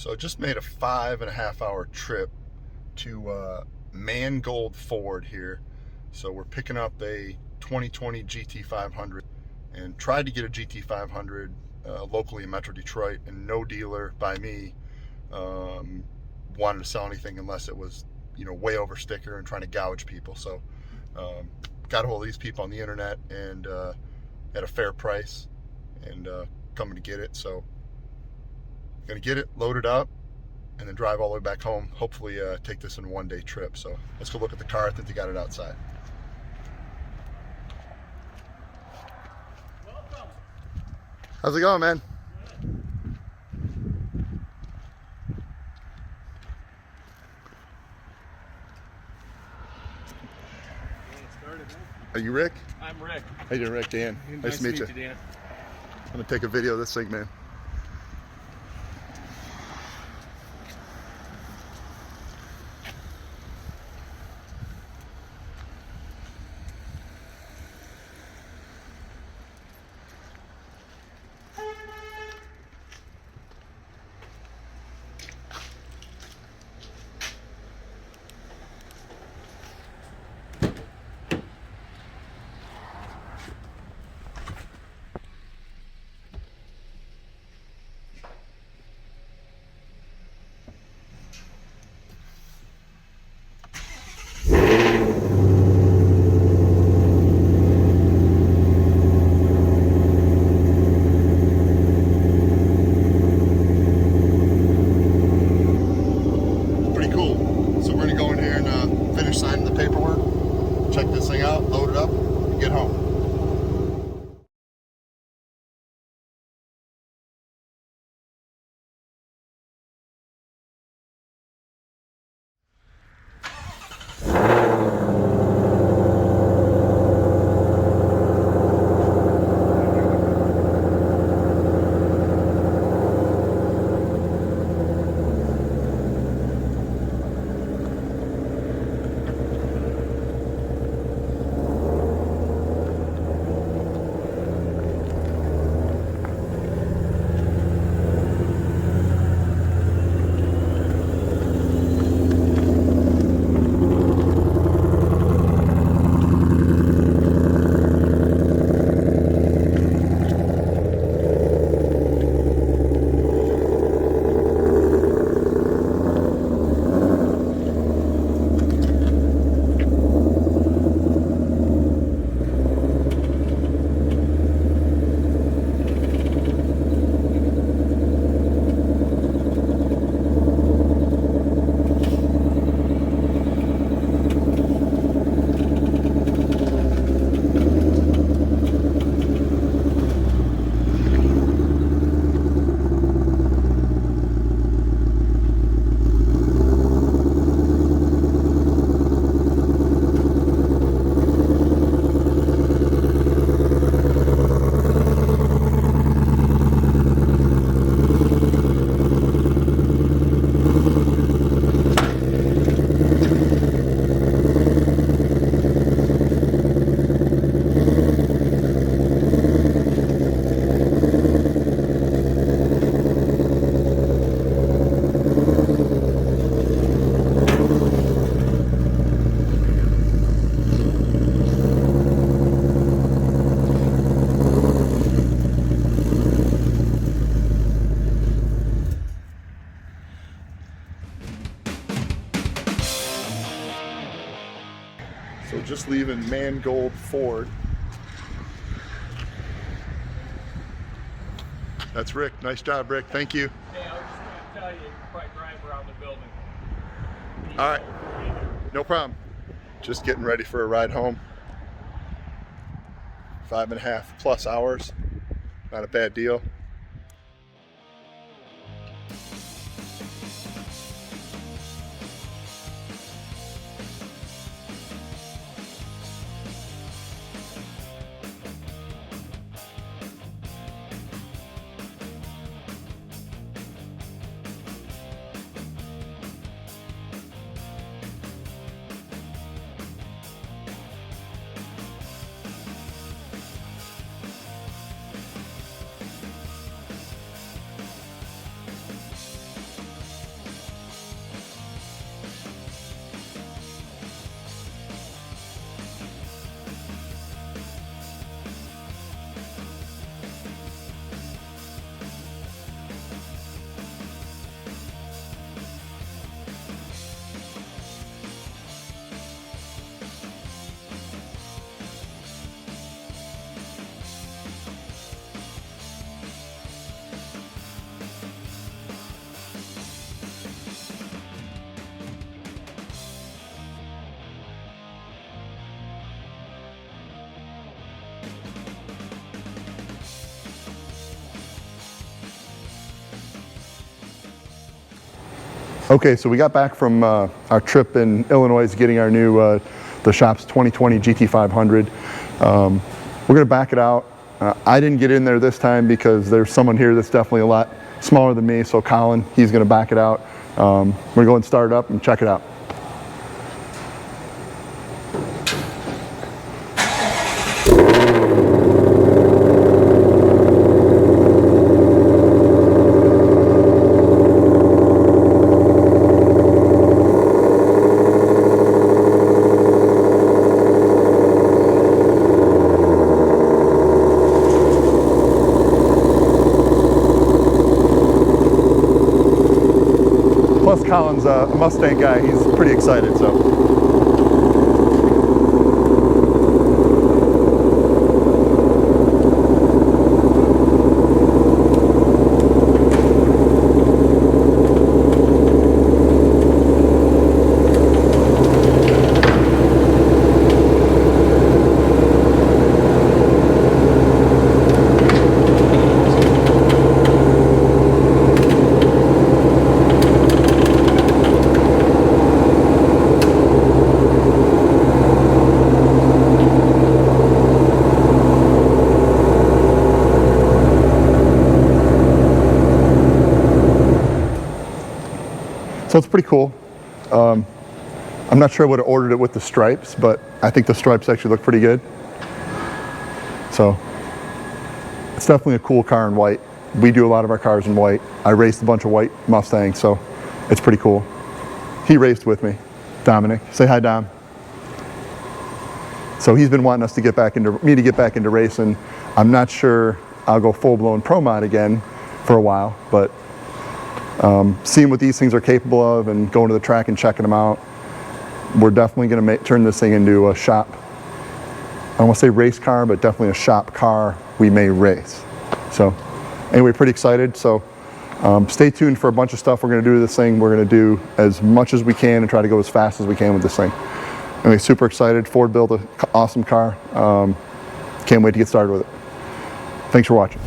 So I just made a 5.5 hour trip to Mangold Ford here. So we're picking up a 2020 GT500 and tried to get a GT500 locally in Metro Detroit, and no dealer by me wanted to sell anything unless it was, way over sticker and trying to gouge people. So got a hold of these people on the internet and at a fair price, and coming to get it. So gonna get it, load it up, and then drive all the way back home. Hopefully take this in a one-day trip. So let's go look at the car. I think they got it outside. Welcome. How's it going, man? Are you Rick? I'm Rick. How you doing, Rick? Dan. Nice to meet you. Dan. I'm gonna take a video of this thing, man. Signing the paperwork, check this thing out, load it up, and get home. So just leaving Mangold Ford. That's Rick. Nice job, Rick. Thank you. Hey, I was just going to tell you, you can probably drive around the building. All right. No problem. Just getting ready for a ride home. 5.5+ hours. Not a bad deal. Okay, so we got back from our trip in Illinois getting our new, the shop's 2020 GT500. We're gonna back it out. I didn't get in there this time because there's someone here that's definitely a lot smaller than me, so Colin, he's gonna back it out. We're gonna go and start it up and check it out. Plus Colin's a Mustang guy, he's pretty excited, so. So it's pretty cool. I'm not sure I would have ordered it with the stripes, but I think the stripes actually look pretty good. So it's definitely a cool car in white. We do a lot of our cars in white. I raced a bunch of white Mustangs, so it's pretty cool. He raced with me, Dominic. Say hi, Dom. So he's been wanting us to get back into racing. I'm not sure I'll go full-blown pro mod again for a while, but seeing what these things are capable of and going to the track and checking them out, we're definitely going to turn this thing into a shop. I don't want to say race car, but definitely a shop car we may race. So anyway, pretty excited. So stay tuned for a bunch of stuff we're going to do to this thing. We're going to do as much as we can and try to go as fast as we can with this thing. Anyway, super excited. Ford built an awesome car. Can't wait to get started with it. Thanks for watching.